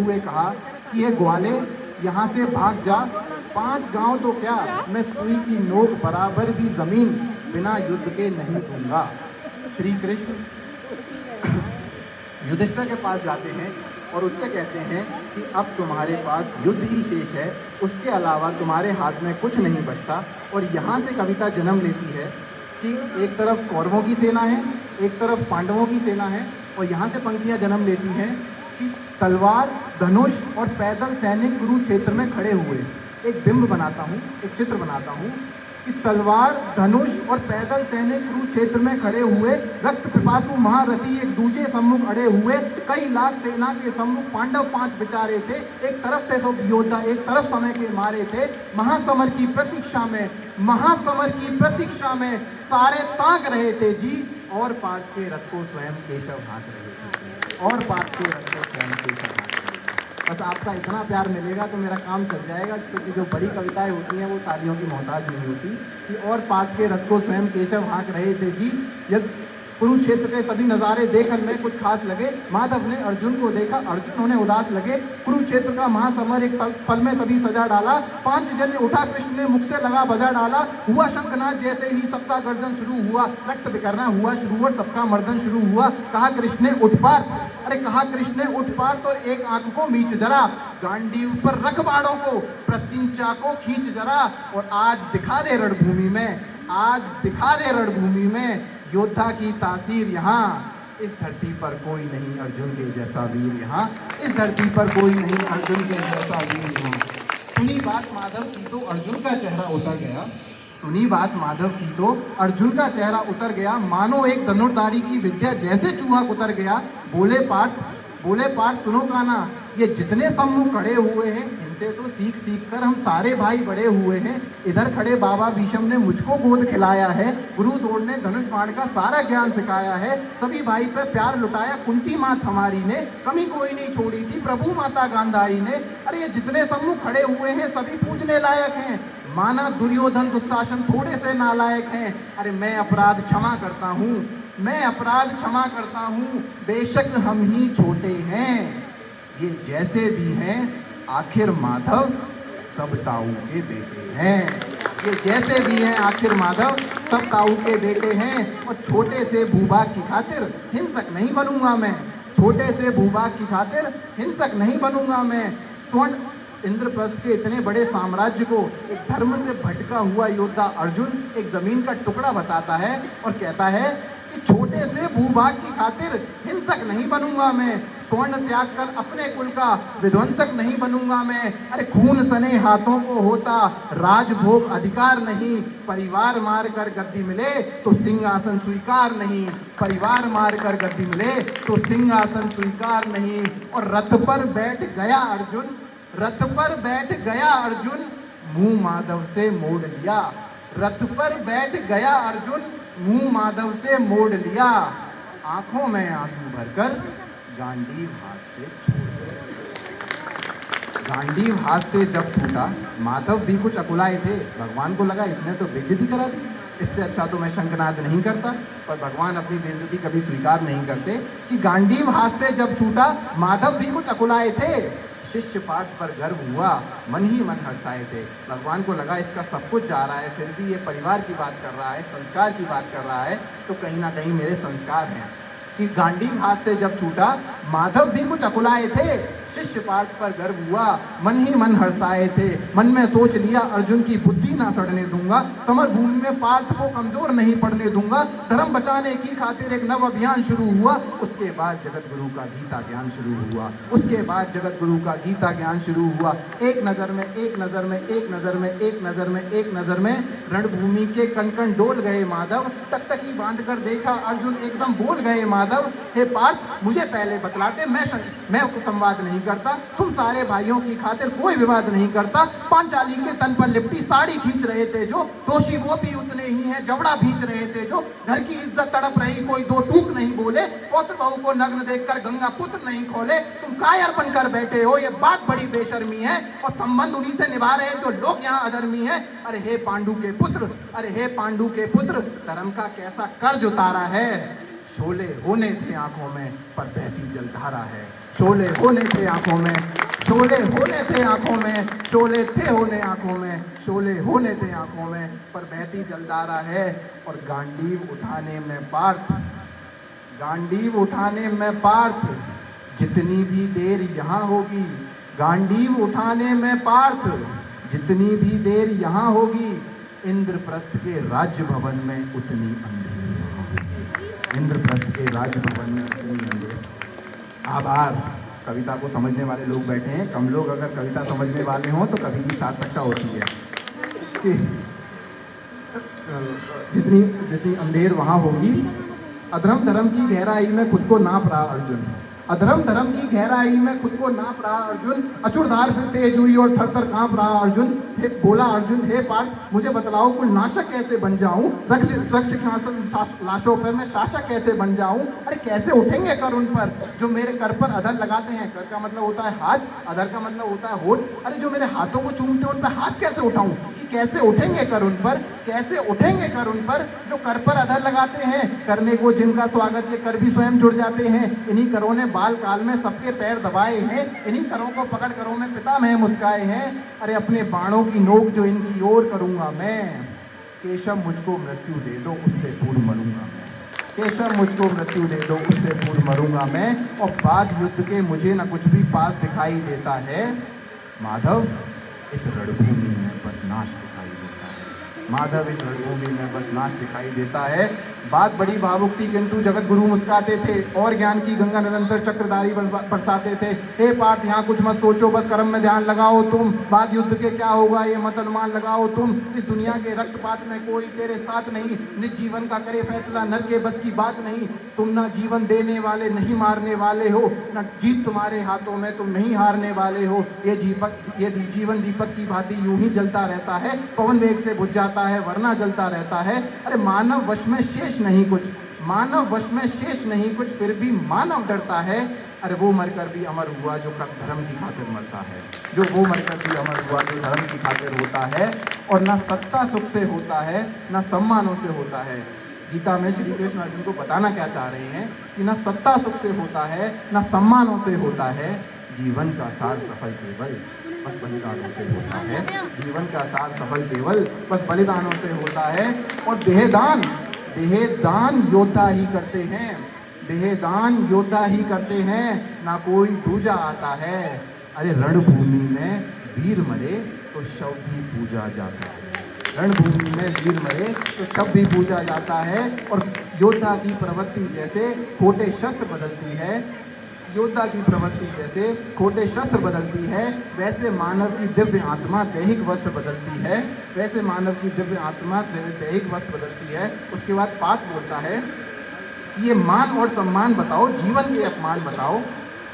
हुए कहा कि ये ग्वाले यहाँ से भाग जा, 5 गांव तो क्या, मैं सुई की नोक बराबर भी जमीन बिना युद्ध के नहीं दूंगा। श्री कृष्ण युधिष्ठिर के पास जाते हैं और उससे कहते हैं कि अब तुम्हारे पास युद्ध ही शेष है, उसके अलावा तुम्हारे हाथ में कुछ नहीं बचता। और यहाँ से कविता जन्म लेती है कि एक तरफ कौरवों की सेना है, एक तरफ पांडवों की सेना है, और यहाँ से पंक्तियाँ जन्म लेती हैं कि तलवार, धनुष और पैदल सैनिक कुरुक्षेत्र में खड़े हुए। एक बिंब बनाता हूँ, एक चित्र बनाता हूँ कि तलवार, धनुष और पैदल सैनिक कुरुक्षेत्र में खड़े हुए, रक्त पिपासु महारथी एक दूजे सम्मुख अड़े हुए, कई लाख सेना के सम्मुख पांडव 5 बिचारे थे, एक तरफ से सब योद्धा एक तरफ समय के मारे थे। महासमर की प्रतीक्षा में, महासमर की प्रतीक्षा में सारे ताक रहे थे जी, और पाठ के रथ को स्वयं केशव हाँक रहे थे, और पाठ के रथ को स्वयं केशव हाँक रहे थे। बस आपका इतना प्यार मिलेगा तो मेरा काम चल जाएगा, क्योंकि जो बड़ी कविताएं होती हैं वो तालियों की मोहताज नहीं होती। कि और पाठ के रथ को स्वयं केशव हाँक रहे थे जी, यद कुरुक्षेत्र के सभी नजारे देखन में कुछ खास लगे, माधव ने अर्जुन को देखा, अर्जुन उन्हें उदास लगे। कुरुक्षेत्र का महासमर एक पल में तभी सजा डाला, 5 जन्य उठा कृष्ण ने मुख से लगा बजा डाला। हुआ शंखनाद जैसे ही सबका गर्जन शुरू हुआ, रक्त बिखरना हुआ शुरू और सबका मर्दन शुरू हुआ। कहा कृष्ण ने उठ पार्थ, अरे कहा कृष्ण ने उठ पार्थ, और एक आंख को मीच जरा, गांडीव पर रख बाड़ों को, प्रत्यंचा को खींच जरा, और आज दिखा दे रणभूमि में, आज दिखा दे रणभूमि में योद्धा की तासीर यहाँ। इस धरती पर कोई नहीं अर्जुन के जैसा वीर यहाँ, इस धरती पर कोई नहीं अर्जुन के जैसा वीर यहाँ। सुनी बात माधव की तो अर्जुन का चेहरा उतर गया, सुनी बात माधव की तो अर्जुन का चेहरा उतर गया, मानो एक धनुर्धारी की विद्या जैसे चूहा उतर गया। बोले पाठ सुनो काना, ये जितने सम्मुख खड़े हुए हैं इनसे तो सीख सीख कर हम सारे भाई बड़े हुए हैं। इधर खड़े बाबा भीष्म ने मुझको गोद खिलाया है, गुरु द्रोण ने धनुष बाण का सारा ज्ञान सिखाया है, सभी भाई पे प्यार लुटाया कुंती मात हमारी ने, कमी कोई नहीं छोड़ी थी प्रभु माता गांधारी ने। अरे ये जितने सम्मुख खड़े हुए हैं सभी पूजने लायक हैं, माना दुर्योधन दुशासन थोड़े से नालायक हैं। अरे मैं अपराध क्षमा करता हूँ, मैं अपराध क्षमा करता हूँ, बेशक हम ही छोटे हैं, ये जैसे भी हैं आखिर माधव सब ताऊ के बेटे हैं। ये जैसे भी हैं आखिर माधव सब ताऊ के बेटे हैं। और छोटे से भूभाग की खातिर हिंसक नहीं बनूंगा मैं, छोटे से भूभाग की खातिर हिंसक नहीं बनूंगा मैं। स्वर्ण इंद्रप्रस्थ के इतने बड़े साम्राज्य को एक धर्म से भटका हुआ योद्धा अर्जुन एक जमीन का टुकड़ा बताता है और कहता है कि छोटे से भूभाग की खातिर हिंसक नहीं बनूंगा मैं, स्वर्ण त्याग कर अपने कुल का विध्वंसक नहीं बनूंगा मैं। अरे खून सने हाथों को होता राजभोग अधिकार नहीं, परिवार मार कर गद्दी मिले तो सिंहासन स्वीकार नहीं, परिवार मार कर गद्दी मिले तो सिंहासन स्वीकार नहीं। और रथ पर बैठ गया अर्जुन, रथ पर बैठ गया अर्जुन, मुंह माधव से मोड़ लिया, रथ पर बैठ गया अर्जुन, मुंह माधव से मोड़ लिया। आंखों में आंसू भरकर गांडीव हाथ से छोड़ दिया। गांडीव हाथ से जब छूटा, माधव भी कुछ अकुलाए थे, भगवान को लगा इसने तो बेइज्जती करा दी, इससे अच्छा तो मैं शंखनाद नहीं करता। पर भगवान अपनी बेइज्जती कभी स्वीकार नहीं करते कि गांडीव हाथ से जब छूटा, माधव भी कुछ अकुलाए थे। शिष्य पाठ पर गर्व हुआ, मन ही मन हर्षाए थे। भगवान को लगा इसका सब कुछ जा रहा है, फिर भी ये परिवार की बात कर रहा है, संस्कार की बात कर रहा है, तो कहीं ना कहीं मेरे संस्कार हैं। कि गांडीव हाथ से जब छूटा, माधव भी कुछ अकुलाए थे, शिष्य पाठ पर गर्व हुआ, मन ही मन हर्षाए थे। मन में सोच लिया अर्जुन की बुद्धि ना सड़ने दूंगा, समर भूमि में पार्थ को कमजोर नहीं पड़ने दूंगा। धर्म बचाने की खातिर एक नव अभियान शुरू हुआ, उसके बाद जगत गुरु का गीता ज्ञान शुरू हुआ, उसके बाद जगत गुरु का गीता ज्ञान शुरू हुआ। एक नजर में, एक नजर में, एक नजर में, एक नजर में, एक नजर में रणभूमि के कण कण डोल गए माधव। टकटकी बांध कर देखा अर्जुन, एकदम बोल गए माधव, हे पार्थ मुझे पहले बतलाते, मैं संवाद नहीं करता, तुम सारे भाइयों की खातिर कोई विवाद नहीं करता। पांचाली के तन पर लिपटी साड़ी खींच रहे थे जो, दोषी वो भी उतने ही हैं, जबड़ा भींच रहे थे जो। घर की इज्जत तड़प रही, कोई दो टूक नहीं बोले, पौत्र बहू को नग्न देखकर गंगा पुत्र नहीं खोले। तुम कायर बनकर बैठे हो, ये बात बड़ी बेशर्मी है, और संबंध उन्हीं से निभा रहे जो लोग यहाँ अधर्मी है। अरे हे पांडु के पुत्र, अरे हे पांडु के पुत्र, धर्म का कैसा कर्ज उतारा है। शोले होने थे आंखों में पर बहती जलधारा है, शोले होने थे आंखों में शोले होने थे आंखों में, शोले थे होने आंखों में, शोले होने थे आंखों में, पर बहती जलधारा है और गांडीव उठाने में पार्थ, गांडीव उठाने में पार्थ, जितनी भी देर यहाँ होगी, गांडीव उठाने में पार्थ, जितनी भी देर यहाँ होगी, इंद्रप्रस्थ के राजभवन में उतनी अंधेरी होगी, इंद्रप्रस्थ के राजभवन में उतनी अंधेरी। आभार। कविता को समझने वाले लोग बैठे हैं, कम लोग अगर कविता समझने वाले हों तो कभी की सार्थकता होती है कि जितनी जितनी अंधेर वहां होगी। अधर्म धर्म की गहराई में खुद को नाप रहा अर्जुन, अधर्म धर्म की गहराई में खुद को नाप रहा अर्जुन, अचूरधार फिर तेज हुई और थर थर कांप रहा अर्जुन। बोला अर्जुन, हे पार्थ मुझे बतलाओ कुल नाशक कैसे बन जाऊं, लाशों पर मैं शासक कैसे बन जाऊं। अरे कैसे उठेंगे कर उन पर जो मेरे कर पर अधर लगाते हैं, कर का मतलब होता है हाथ, अधर का मतलब होता है होठ। अरे जो मेरे हाथों को चूमते हैं उन पर हाथ कैसे उठाऊं, कि कैसे उठेंगे कर उन पर, कैसे उठेंगे कर उन पर जो कर पर अधर लगाते हैं। करने को जिनका स्वागत ये कर भी स्वयं जुड़ जाते हैं, इन्हीं करों ने बाल काल में सबके पैर दबाए हैं, इन्हीं करों को पकड़ करों में पितामह मुस्काए हैं। अरे अपने बाणों की नोक जो इनकी ओर करूंगा मैं, केशव मुझको मृत्यु दे दो उससे पूर्व मरूंगा मैं, केशव मुझको मृत्यु दे दो उससे पूर्व मरूंगा मैं। और बाद युद्ध के मुझे न कुछ भी पास दिखाई देता है, माधव इस रणभूमि में बस नाश दिखाई देता है, माधव इस रणभूमि में बस नाश दिखाई देता है। बात बड़ी भावुक थी किंतु जगत गुरु मुस्कुराते थे और ज्ञान की गंगा निरंतर चक्रधारी बरसाते थे। हे पार्थ यहाँ कुछ मत सोचो, बस कर्म में ध्यान लगाओ तुम, बाद युद्ध के क्या होगा ये मत अनुमान लगाओ तुम। इस दुनिया के रक्तपात में कोई तेरे साथ नहीं, निज जीवन का करे फैसला नर के बस की बात नहीं। तुम ना जीवन देने वाले नहीं मारने वाले हो, न जीत तुम्हारे हाथों में तुम नहीं हारने वाले हो। ये जीवन दीपक की भांति यूं ही जलता रहता है, पवन वेग से बुझ जाता है वरना जलता रहता है। अरे मानव वश में शेष नहीं कुछ, मानव वश में शेष नहीं कुछ, फिर भी मानव डरता है। अरे वो मरकर भी अमर हुआ जो धर्म की खातिर मरता है, जो वो मरकर भी अमर हुआ जो धर्म की खातिर होता है। और ना सत्ता सुख से होता है ना सम्मानों से होता है। गीता में श्री कृष्ण अर्जुन को बताना क्या चाह रहे हैं कि ना सत्ता सुख से होता है ना सम्मानों से होता है, जीवन का सार सफल केवल बस बलिदानों से होता है, जीवन का सार सफल केवल बस बलिदानों से होता है। और देहदान, देहदान योद्धा ही करते हैं, देहदान योद्धा ही करते हैं, ना कोई दूजा आता है। अरे रणभूमि में वीर मरे तो शव भी पूजा जाता है, रणभूमि में वीर मरे तो शव भी पूजा जाता है। और योद्धा की प्रवृत्ति जैसे खोटे शस्त्र बदलती है, योद्धा की प्रवृत्ति जैसे खोटे शस्त्र बदलती है, वैसे मानव की दिव्य आत्मा दैहिक वस्त्र बदलती है, वैसे मानव की दिव्य आत्मा दैहिक वस्त्र बदलती है। उसके बाद पाठ बोलता है कि ये मान और सम्मान बताओ, जीवन के अपमान बताओ,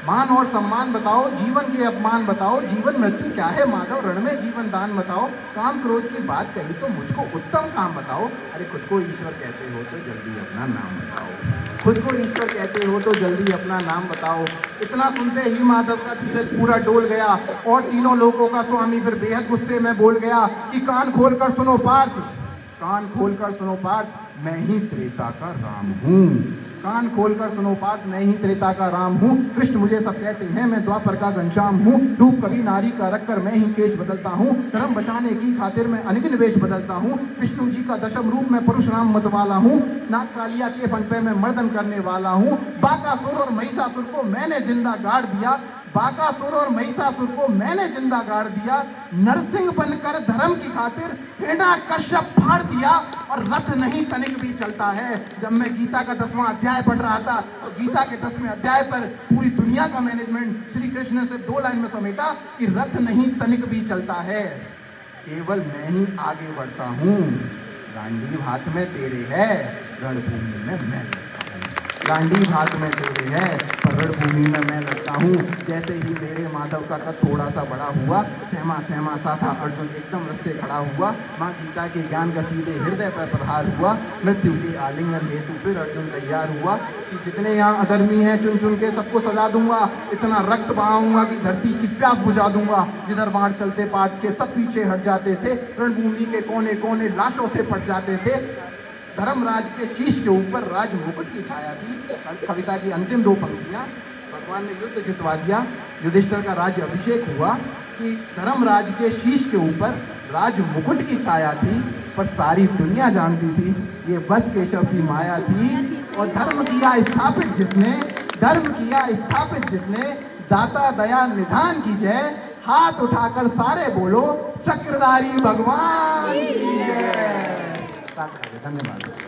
मान और सम्मान बताओ, जीवन के अपमान बताओ, जीवन मृत्यु क्या है माधव रण में जीवन दान बताओ। काम क्रोध की बात कही तो मुझको उत्तम काम बताओ। अरे खुद को ईश्वर कहते हो तो जल्दी अपना नाम बताओ, खुद को ईश्वर कहते हो तो जल्दी अपना नाम बताओ। इतना सुनते ही माधव का धीरज पूरा डोल गया और तीनों लोगों का स्वामी फिर बेहद गुस्से में बोल गया कि कान खोलकर सुनो पार्थ, कान खोलकर सुनो पार्थ, मैं ही त्रेता का राम हूँ, कान खोलकर सुनो पार्थ, मैं ही त्रेता का राम हूँ। कृष्ण मुझे सब कहते हैं, मैं द्वापर का घनश्याम हूँ, रूप कभी नारी का रखकर मैं ही केश बदलता हूँ, धर्म बचाने की खातिर मैं अनगिन वेश बदलता हूँ। विष्णु जी का दशम रूप में परशुराम मत वाला हूँ, नाग कालिया के फन पे मैं मर्दन करने वाला हूँ। बाकासुर और महिषासुर को मैंने जिंदा गाड़ दिया, बाकासुर और महिषासुर को मैंने जिंदा गाड़ दिया। नरसिंह बनकर धर्म की खातिर हिरण्यकश्यप फाड़ दिया और रथ नहीं तनिक भी चलता है। जब मैं गीता का 10वां अध्याय पढ़ रहा था तो गीता के 10वें अध्याय पर पूरी दुनिया का मैनेजमेंट श्री कृष्ण ने सिर्फ 2 लाइन में समेटा कि रथ नहीं तनिक भी चलता है, केवल मैं ही आगे बढ़ता हूँ। गांडीव हाथ में तेरे है, रणभूमि में मैं लड़ता हूँ, गांडीव हाथ में तेरे है पर रणभूमि में मैं लड़ता हूँ। जैसे ही मेरे माधव का कद थोड़ा सा बड़ा हुआ, सहमा सहमा सा था अर्जुन एकदम रस्ते खड़ा हुआ। माँ गीता के ज्ञान का सीधे हृदय पर प्रहार हुआ। मृत्यु के आलिंगन हेतु फिर अर्जुन तैयार हुआ कि जितने यहाँ अधर्मी हैं चुन चुन के सबको सजा दूंगा, इतना रक्त बहाऊंगा कि धरती की प्यास बुझा दूंगा। जिधर बाढ़ चलते पाठ के सब पीछे हट जाते थे, रणभूमि के कोने कोने लाशों से फट जाते थे। धर्मराज के शीश के ऊपर राज मुकुट की छाया थी। कविता की अंतिम 2 पंक्तियां, भगवान ने युद्ध जितवा दिया, युधिष्ठिर का राज्य अभिषेक हुआ कि धर्मराज के शीश के ऊपर राज मुकुट की छाया थी, पर सारी दुनिया जानती थी ये बस केशव की माया थी। और धर्म किया स्थापित जिसने, दाता दया निधान की जय। हाथ उठाकर सारे बोलो, चक्रधारी भगवान की जय। धन्यवाद।